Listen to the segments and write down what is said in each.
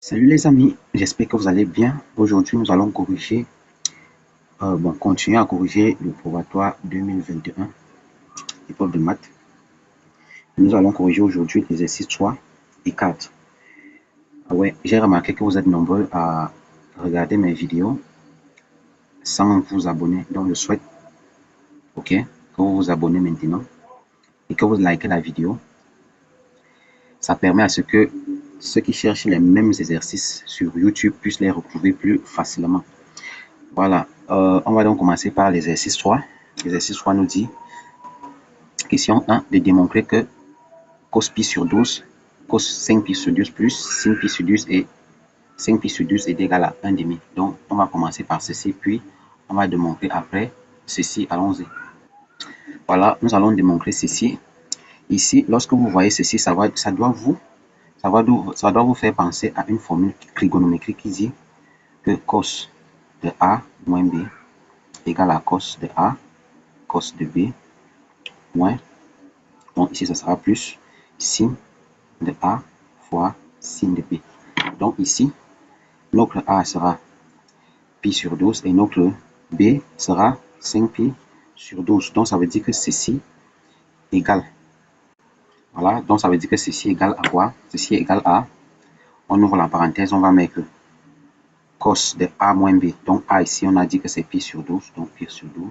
Salut les amis, j'espère que vous allez bien. Aujourd'hui, nous allons corriger, continuer à corriger le probatoire 2021, épreuve de maths. Nous allons corriger aujourd'hui l'exercice 3 et 4. Ah ouais, j'ai remarqué que vous êtes nombreux à regarder mes vidéos sans vous abonner. Donc, je souhaite, que vous vous abonnez maintenant et que vous likez la vidéo. Ça permet à ce que ceux qui cherchent les mêmes exercices sur YouTube puissent les retrouver plus facilement. Voilà, on va donc commencer par l'exercice 3. L'exercice 3 nous dit, question 1, de démontrer que cos pi sur 12, cos 5 pi sur 12 plus sin pi sur 12 et 5 pi sur 12 est égal à 1 demi. Donc, on va commencer par ceci, puis on va démontrer après ceci. Allons-y. Voilà, nous allons démontrer ceci. Ici, lorsque vous voyez ceci, ça doit vous faire penser à une formule trigonométrique qui dit que cos de A moins B égale à cos de A, cos de B, moins, donc ici ça sera plus sin de A fois sin de B. Donc ici, notre A sera pi sur 12 et notre B sera 5 pi sur 12. Donc ça veut dire que ceci égale. Voilà, donc ça veut dire que ceci égale à quoi? Ceci est égal à, on ouvre la parenthèse, on va mettre cos de A moins B. Donc A ici, on a dit que c'est pi sur 12, donc pi sur 12,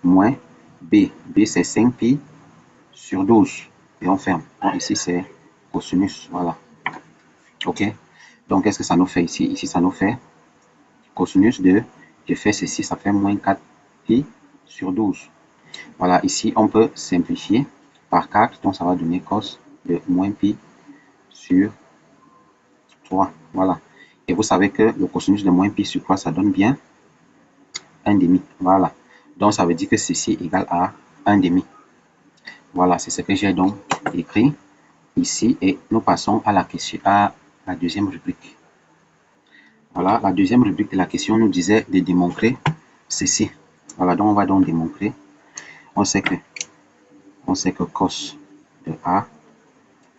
moins B. B c'est 5 pi sur 12. Et on ferme. Donc ici c'est cosinus, voilà. Ok. Donc qu'est-ce que ça nous fait ici? Ici ça nous fait cosinus de, je fais ceci, ça fait moins 4 pi sur 12. Voilà, ici on peut simplifier par 4, donc ça va donner cos de moins pi sur 3. Voilà. Et vous savez que le cosinus de moins pi sur 3, ça donne bien 1 demi. Voilà. Donc ça veut dire que ceci est égal à 1 demi. Voilà, c'est ce que j'ai donc écrit ici. Et nous passons à la question, à la deuxième rubrique. Voilà, la deuxième rubrique de la question nous disait de démontrer ceci. Voilà, donc on va donc démontrer. On sait que cos de A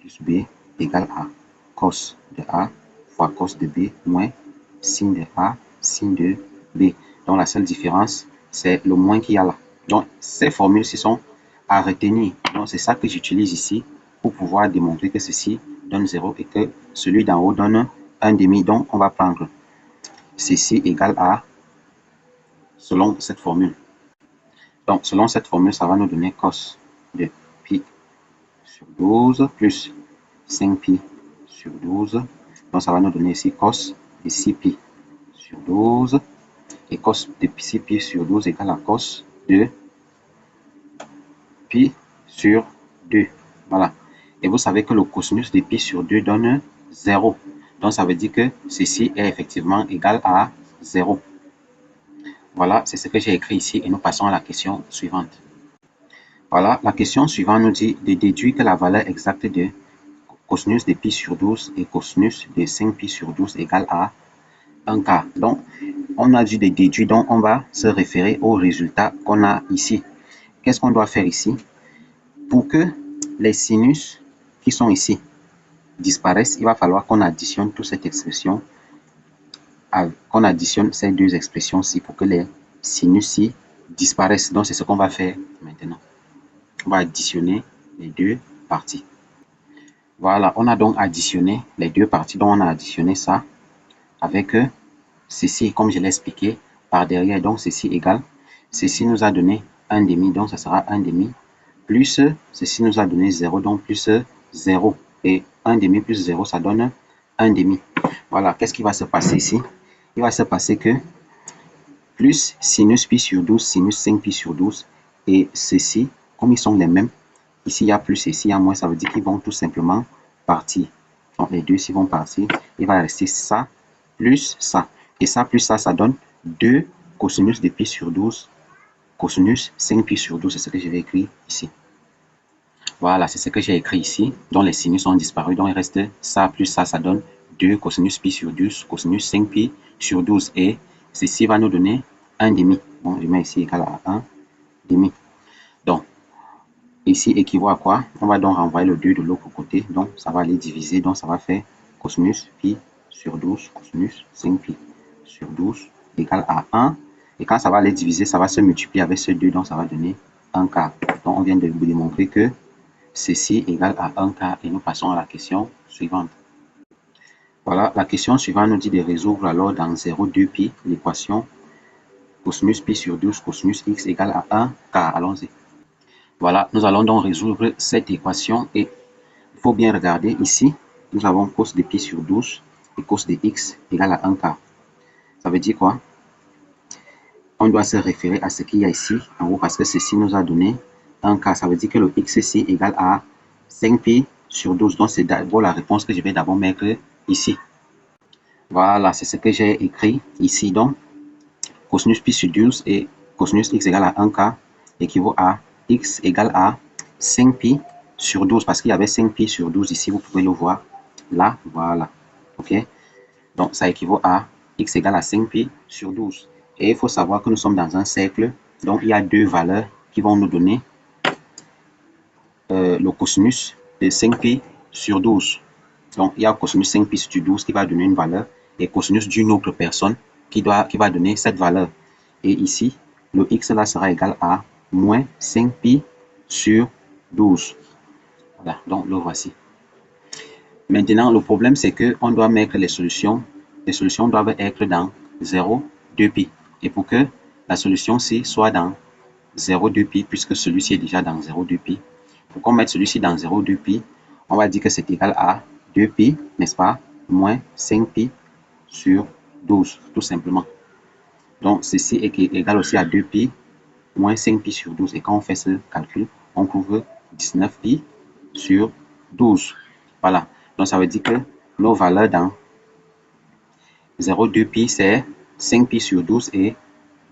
plus B égale à cos de A fois cos de B moins sin de A, sin de B. Donc la seule différence, c'est le moins qu'il y a là. Donc ces formules-ci sont à retenir. Donc c'est ça que j'utilise ici pour pouvoir démontrer que ceci donne 0 et que celui d'en haut donne 1 demi. Donc on va prendre ceci égale à, selon cette formule. Donc selon cette formule, ça va nous donner cos de pi sur 12 plus 5 pi sur 12. Donc ça va nous donner ici cos de 6 pi sur 12. Et cos de 6 pi sur 12 égale à cos de pi sur 2. Voilà. Et vous savez que le cosinus de pi sur 2 donne 0. Donc ça veut dire que ceci est effectivement égal à 0. Voilà, c'est ce que j'ai écrit ici et nous passons à la question suivante. Voilà, la question suivante nous dit de déduire que la valeur exacte de cosinus de pi sur 12 et cosinus de 5 pi sur 12 égale à 1 quart. Donc, on a dit de déduire, donc on va se référer au résultat qu'on a ici. Qu'est-ce qu'on doit faire ici? Pour que les sinus qui sont ici disparaissent, il va falloir qu'on additionne toute cette expression, qu'on additionne ces deux expressions-ci pour que les sinus-ci disparaissent. Donc, c'est ce qu'on va faire maintenant. On va additionner les deux parties. Voilà, on a donc additionné les deux parties. Donc, on a additionné ça avec ceci, comme je l'ai expliqué, par derrière. Donc, ceci égale. Ceci nous a donné 1 demi, donc ça sera 1 demi. Plus, ceci nous a donné 0, donc plus 0. Et 1 demi plus 0, ça donne 1 demi. Voilà, qu'est-ce qui va se passer ici? Il va se passer que plus sinus pi sur 12, sinus 5 pi sur 12. Et ceci, comme ils sont les mêmes, ici il y a plus, ici il y a moins, ça veut dire qu'ils vont tout simplement partir. Donc les deux ici vont partir. Il va rester ça plus ça. Et ça plus ça, ça donne 2 cosinus de pi sur 12, cosinus 5 pi sur 12, c'est ce que je vais écrire ici. Voilà, c'est ce que j'ai écrit ici. Donc les sinus ont disparu. Donc il reste ça plus ça, ça donne 2 cosinus pi sur 12, cosinus 5 pi sur 12. Et ceci va nous donner 1 demi. Bon, je mets ici égal à 1 demi. Donc, ici équivaut à quoi? On va donc renvoyer le 2 de l'autre côté. Donc, ça va aller diviser. Donc, ça va faire cosinus pi sur 12 cosinus 5pi sur 12 égale à 1. Et quand ça va les diviser, ça va se multiplier avec ce 2, donc ça va donner 1 quart. Donc on vient de vous démontrer que ceci égale à 1 quart. Et nous passons à la question suivante. Voilà, la question suivante nous dit de résoudre alors dans 0,2pi l'équation cosinus pi sur 12 cosinus x égale à 1 quart. Allons-y. Voilà, nous allons donc résoudre cette équation et il faut bien regarder ici. Nous avons cos de pi sur 12 et cos de x égale à 1 quart. Ça veut dire quoi? On doit se référer à ce qu'il y a ici en haut parce que ceci nous a donné 1 quart. Ça veut dire que le x ici égale à 5pi sur 12. Donc c'est d'abord la réponse que je vais d'abord mettre ici. Voilà, c'est ce que j'ai écrit ici. Donc cosinus pi sur 12 et cosinus x égale à 1 quart équivaut à x égale à 5pi sur 12 parce qu'il y avait 5pi sur 12 ici, vous pouvez le voir là, voilà, ok. Donc ça équivaut à x égale à 5pi sur 12 et il faut savoir que nous sommes dans un cercle, donc il y a deux valeurs qui vont nous donner le cosinus de 5pi sur 12. Donc il y a cosinus 5pi sur 12 qui va donner une valeur et cosinus d'une autre personne qui va donner cette valeur. Et ici, le x là sera égal à moins 5pi sur 12. Voilà, donc le voici. Maintenant, le problème, c'est qu'on doit mettre les solutions doivent être dans 0, 2pi. Et pour que la solution-ci soit dans 0,2pi, puisque celui-ci est déjà dans 0,2pi, pour qu'on mette celui-ci dans 0,2pi, on va dire que c'est égal à 2pi, n'est-ce pas, moins 5pi sur 12, tout simplement. Donc, ceci est égal aussi à 2pi moins 5pi sur 12. Et quand on fait ce calcul, on trouve 19pi sur 12. Voilà. Donc, ça veut dire que nos valeurs dans 0,2pi, c'est 5pi sur 12 et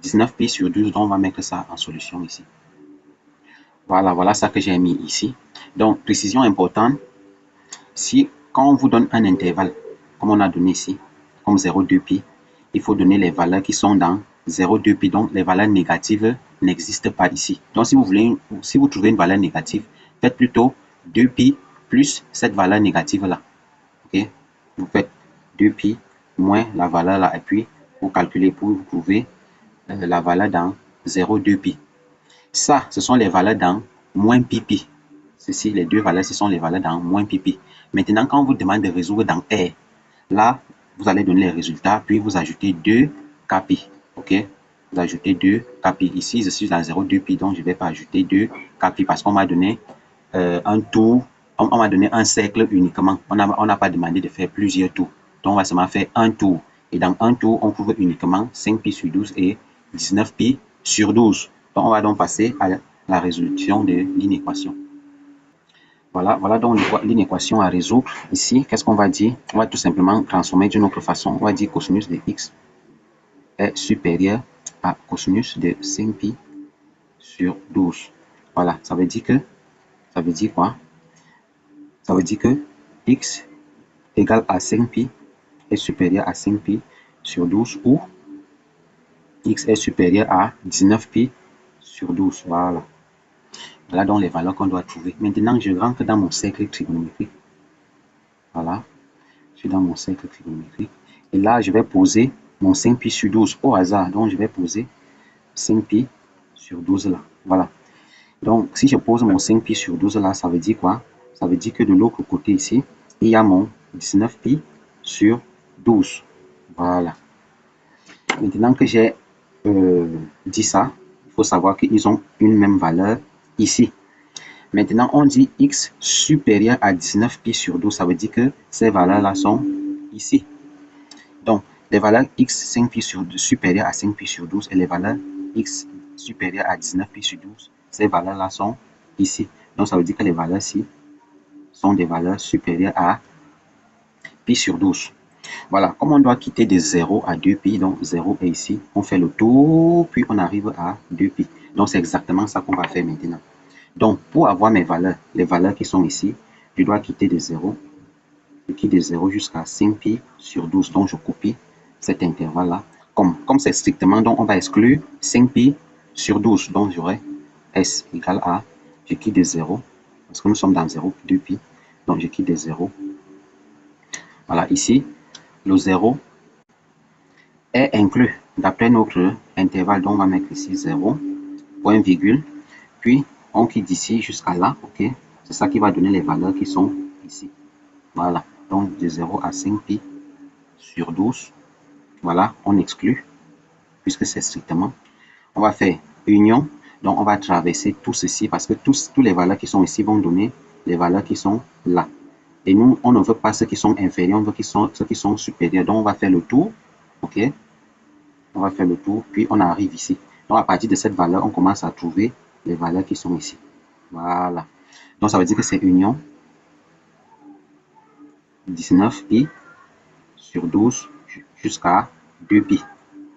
19pi sur 12. Donc, on va mettre ça en solution ici. Voilà, voilà ça que j'ai mis ici. Donc, précision importante. Quand on vous donne un intervalle, comme on a donné ici, comme 0,2pi, il faut donner les valeurs qui sont dans 0,2pi. Donc, les valeurs négatives n'existent pas ici. Donc, si vous trouvez une valeur négative, faites plutôt 2pi plus cette valeur négative-là. Ok? Vous faites 2pi moins la valeur là, et puis vous calculez pour vous trouver la valeur dans 0,2pi. Ça, ce sont les valeurs dans moins pi. Ceci, les deux valeurs, ce sont les valeurs dans moins pi. Maintenant, quand on vous demande de résoudre dans R, là, vous allez donner les résultats, puis vous ajoutez 2 kpi. Ok? Vous ajoutez 2 kpi. Ici, je suis dans 0,2pi, donc je ne vais pas ajouter 2 kpi parce qu'on m'a donné un tour, on m'a donné un cercle uniquement. On n'a pas demandé de faire plusieurs tours. Donc, on va seulement faire un tour. Et dans un tour, on trouve uniquement 5pi sur 12 et 19pi sur 12. Donc, on va donc passer à la résolution de l'inéquation. Voilà donc l'inéquation à résoudre. Ici, qu'est-ce qu'on va dire? On va tout simplement transformer d'une autre façon. On va dire cosinus de x est supérieur à cosinus de 5pi sur 12. Voilà, ça veut dire quoi? Ça veut dire que x égale à 5pi est supérieur à 5pi sur 12 ou x est supérieur à 19pi sur 12. Voilà. Voilà donc les valeurs qu'on doit trouver. Maintenant, je rentre dans mon cercle trigonométrique. Voilà. Je suis dans mon cercle trigonométrique. Et là, je vais poser mon 5pi sur 12 au hasard. Donc, je vais poser 5pi sur 12 là. Voilà. Donc, si je pose mon 5pi sur 12 là, ça veut dire quoi? Ça veut dire que de l'autre côté ici, il y a mon 19pi sur 12. Voilà. Maintenant que j'ai dit ça, il faut savoir qu'ils ont une même valeur ici. Maintenant, on dit x supérieur à 19pi sur 12. Ça veut dire que ces valeurs-là sont ici. Donc, les valeurs x 5pi sur 12 supérieures à 5pi sur 12 et les valeurs x supérieures à 19pi sur 12, ces valeurs-là sont ici. Donc, ça veut dire que les valeurs-ci sont des valeurs supérieures à pi sur 12. Voilà, comme on doit quitter de 0 à 2pi, donc 0 est ici, on fait le tour, puis on arrive à 2pi. Donc, c'est exactement ça qu'on va faire maintenant. Donc, pour avoir mes valeurs, les valeurs qui sont ici, je dois quitter de 0. Je quitte de 0 jusqu'à 5pi sur 12. Donc, je copie cet intervalle-là. Comme c'est strictement, donc on va exclure 5pi sur 12. Donc, j'aurai S égale à, je quitte de 0, parce que nous sommes dans 0, 2pi. Donc, je quitte de 0. Voilà, ici, le 0 est inclus d'après notre intervalle. Donc, on va mettre ici 0, point virgule, puis on quitte d'ici jusqu'à là, ok? C'est ça qui va donner les valeurs qui sont ici. Voilà, donc de 0 à 5 pi sur 12, voilà, on exclut, puisque c'est strictement. On va faire union, donc on va traverser tout ceci, parce que tous les valeurs qui sont ici vont donner les valeurs qui sont là. Et nous, on ne veut pas ceux qui sont inférieurs, on veut ceux qui sont supérieurs. Donc, on va faire le tour, ok? On va faire le tour, puis on arrive ici. Donc, à partir de cette valeur, on commence à trouver les valeurs qui sont ici. Voilà. Donc, ça veut dire que c'est union 19 pi sur 12 jusqu'à 2 pi.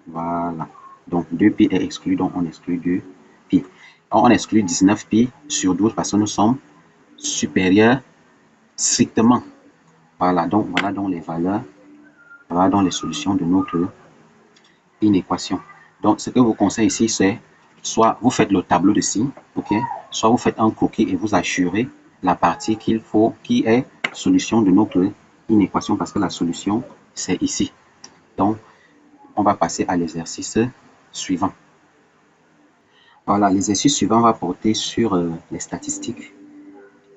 Voilà. Donc, 2 pi est exclu, donc on exclut 2 pi. On exclut 19 pi sur 12 parce que nous sommes supérieurs strictement. Voilà donc les valeurs, voilà donc les solutions de notre inéquation. Donc, ce que je vous conseille ici, c'est soit vous faites le tableau de signes, ok, soit vous faites un croquis et vous assurez la partie qu'il faut, qui est solution de notre inéquation, parce que la solution, c'est ici. Donc, on va passer à l'exercice suivant. Voilà, l'exercice suivant va porter sur les statistiques.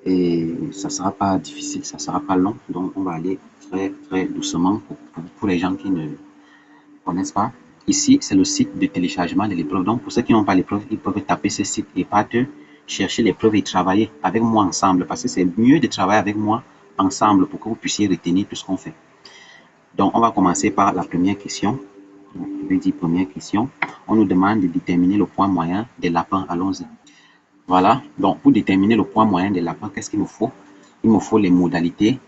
Et ça ne sera pas difficile, ça ne sera pas long. Donc, on va aller très doucement pour les gens qui ne connaissent pas. Ici, c'est le site de téléchargement de l'épreuve. Donc, pour ceux qui n'ont pas l'épreuve, ils peuvent taper ce site et partir chercher l'épreuve et travailler avec moi ensemble. Parce que c'est mieux de travailler avec moi ensemble pour que vous puissiez retenir tout ce qu'on fait. Donc, on va commencer par la première question. Je vais dire première question. On nous demande de déterminer le poids moyen des lapins. Allons-y. Voilà. Donc, pour déterminer le poids moyen des lapins, qu'est-ce qu'il me faut? Il me faut les modalités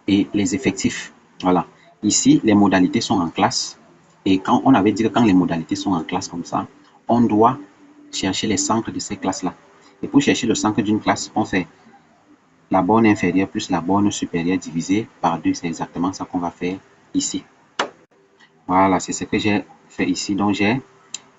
et les effectifs. Voilà. Ici, les modalités sont en classe. Et quand on avait dit que quand les modalités sont en classe comme ça, on doit chercher les centres de ces classes-là. Et pour chercher le centre d'une classe, on fait la borne inférieure plus la borne supérieure divisée par 2. C'est exactement ça qu'on va faire ici. Voilà, c'est ce que j'ai fait ici. Donc, j'ai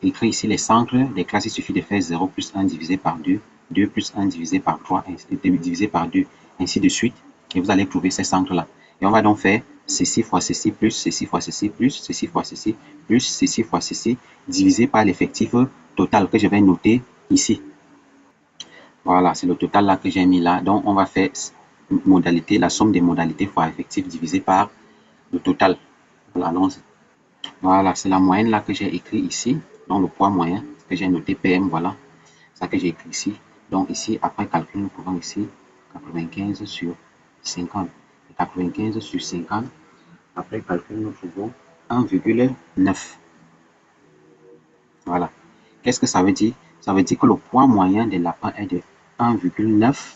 écrit ici les centres des classes. Il suffit de faire 0 plus 1 divisé par 2, 2 plus 1 divisé par 3, divisé par 2, ainsi de suite. Et vous allez trouver ces centres-là. Et on va donc faire ceci fois ceci, plus ceci fois ceci, plus ceci fois ceci, plus ceci fois ceci, divisé par l'effectif total que je vais noter ici. Voilà, c'est le total là que j'ai mis là. Donc, on va faire modalité, la somme des modalités fois effectif divisé par le total. Voilà, allons-y. Voilà, c'est la moyenne là que j'ai écrit ici. Donc, le poids moyen que j'ai noté PM, voilà. Ça que j'ai écrit ici. Donc, ici, après calcul, nous pouvons ici 95 sur 50. 95 sur 50. Après calcul, nous trouvons 1,9. Voilà. Qu'est-ce que ça veut dire? Ça veut dire que le poids moyen des lapins est de 1,9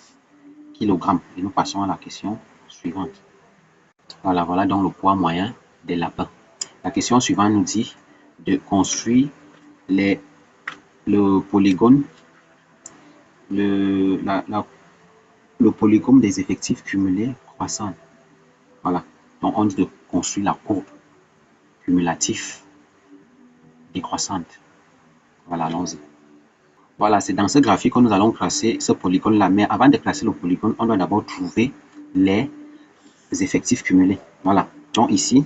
kg. Et nous passons à la question suivante. Voilà, voilà donc le poids moyen des lapins. La question suivante nous dit de construire le polygone, le polygone des effectifs cumulés croissants. Voilà. Donc, on dit de construire la courbe cumulative décroissante. Voilà, allons-y. Voilà, c'est dans ce graphique que nous allons classer ce polygone-là. Mais avant de classer le polygone, on doit d'abord trouver les effectifs cumulés. Voilà. Donc, ici,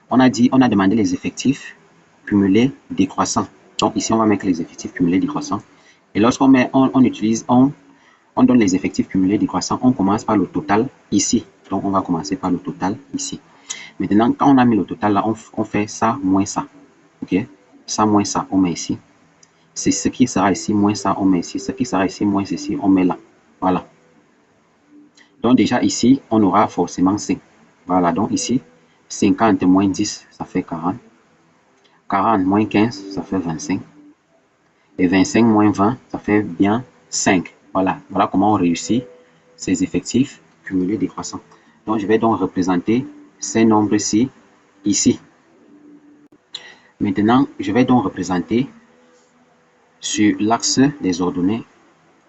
on a demandé les effectifs cumulés décroissants. Donc, ici, on va mettre les effectifs cumulés décroissants. Et lorsqu'on met, on donne les effectifs cumulés décroissants, on commence par le total ici. Donc, on va commencer par le total ici. Maintenant, quand on a mis le total là, on fait ça moins ça. OK? Ça moins ça, on met ici. C'est ce qui sera ici moins ça, on met ici. Ce qui sera ici moins ceci, on met là. Voilà. Donc, déjà ici, on aura forcément 5. Voilà. Donc, ici, 50 moins 10, ça fait 40. 40 moins 15, ça fait 25. Et 25 moins 20, ça fait bien 5. Voilà. Voilà comment on réussit ces effectifs cumulés décroissants. Donc, je vais donc représenter ces nombres-ci ici. Maintenant, je vais donc représenter sur l'axe des ordonnées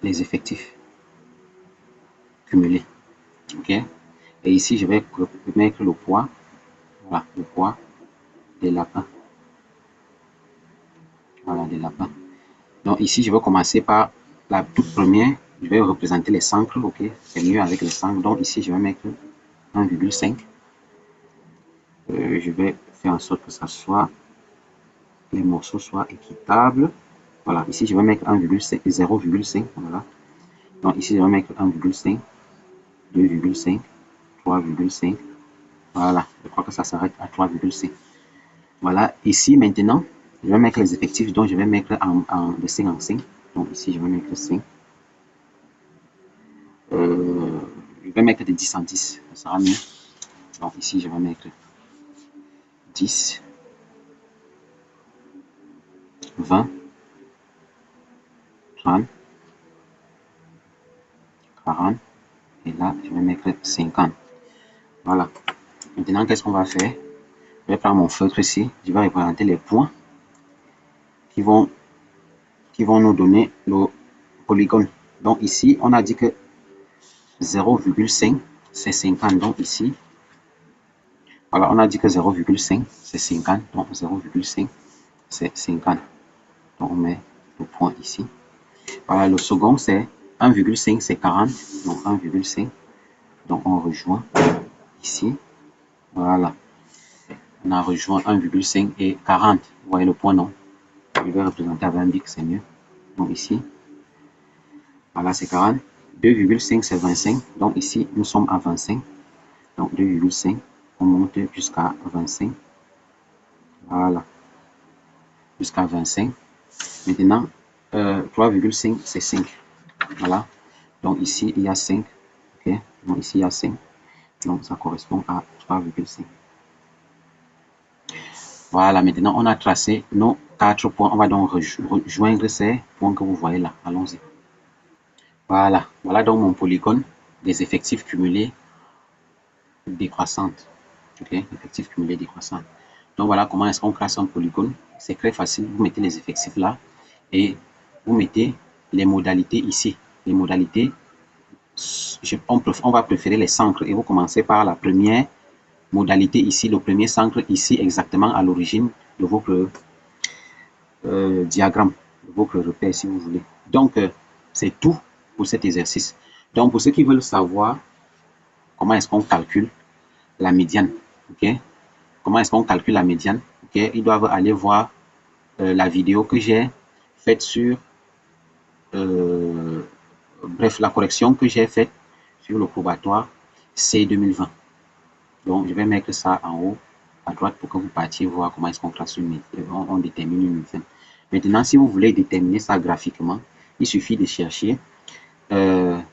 les effectifs cumulés. OK? Et ici, je vais mettre le poids. Voilà, le poids des lapins. Voilà, des lapins. Donc ici, je vais commencer par la toute première. Je vais représenter les centres. OK? C'est mieux avec les centres. Donc ici, je vais mettre 1,5. Je vais faire en sorte que ça soit, les morceaux soient équitables. Voilà, ici je vais mettre 0,5, voilà. Donc ici je vais mettre 1,5, 2,5, 3,5. Voilà, je crois que ça s'arrête à 3,5. Voilà, ici maintenant, je vais mettre les effectifs, donc je vais mettre de 5 en 5. Donc ici je vais mettre 5. Je vais mettre de 10 en 10, ça sera mieux. Donc ici je vais mettre 10, 20, 30, 40, et là je vais mettre 50. Voilà. Maintenant, qu'est-ce qu'on va faire? Je vais prendre mon feutre ici, je vais représenter les points qui vont nous donner le polygone. Donc ici, on a dit que 0,5 c'est 50. Donc ici, voilà, on a dit que 0,5 c'est 50. Donc 0,5 c'est 50. Donc on met le point ici. Voilà, le second c'est 1,5 c'est 40. Donc 1,5. Donc on rejoint ici. Voilà. On a rejoint 1,5 et 40. Vous voyez le point, non? Je vais représenter avec un bic, c'est mieux. Donc ici, voilà, c'est 40. 2,5 c'est 25. Donc ici, nous sommes à 25. Donc 2,5, on monte jusqu'à 25. Voilà. Jusqu'à 25. Maintenant, 3,5 c'est 5. Voilà. Donc ici, il y a 5. Ok. Donc ici, il y a 5. Donc ça correspond à 3,5. Voilà, maintenant on a tracé nos 4 points. On va donc rejoindre ces points que vous voyez là. Allons-y. Voilà, voilà donc mon polygone des effectifs cumulés décroissantes. Ok, effectifs cumulés décroissantes. Donc voilà comment est-ce qu'on classe un polygone. C'est très facile. Vous mettez les effectifs là et vous mettez les modalités ici. Les modalités, on va préférer les centres et vous commencez par la première modalité ici, le premier centre ici exactement à l'origine de votre diagramme, de votre repère si vous voulez. Donc c'est tout pour cet exercice. Donc pour ceux qui veulent savoir comment est-ce qu'on calcule la médiane, ok? Comment est-ce qu'on calcule la médiane, ok? Ils doivent aller voir la vidéo que j'ai faite sur, bref, la correction que j'ai faite sur le probatoire C 2020. Donc, je vais mettre ça en haut à droite pour que vous partiez voir comment est-ce qu'on classe une médiane, on détermine une médiane. Maintenant, si vous voulez déterminer ça graphiquement, il suffit de chercher n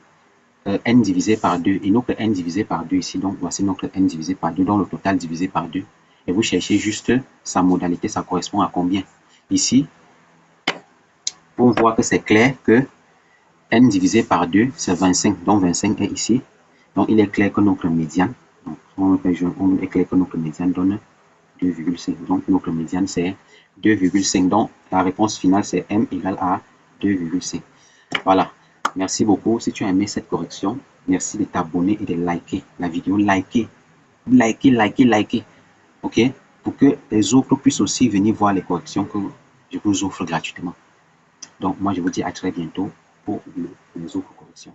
divisé par 2 et notre n divisé par 2 ici. Donc, voici notre n divisé par 2, donc le total divisé par 2. Et vous cherchez juste sa modalité, ça correspond à combien. Ici, on voit que c'est clair que n divisé par 2, c'est 25. Donc, 25 est ici. Donc, il est clair que notre médiane, donc, on est clair que notre médiane donne 2,5. Donc, notre médiane, c'est 2,5. Donc, la réponse finale, c'est m égale à 2,5. Voilà. Merci beaucoup. Si tu as aimé cette correction, merci de t'abonner et de liker la vidéo. Liker. OK? Pour que les autres puissent aussi venir voir les corrections que je vous offre gratuitement. Donc, moi, je vous dis à très bientôt pour les autres corrections.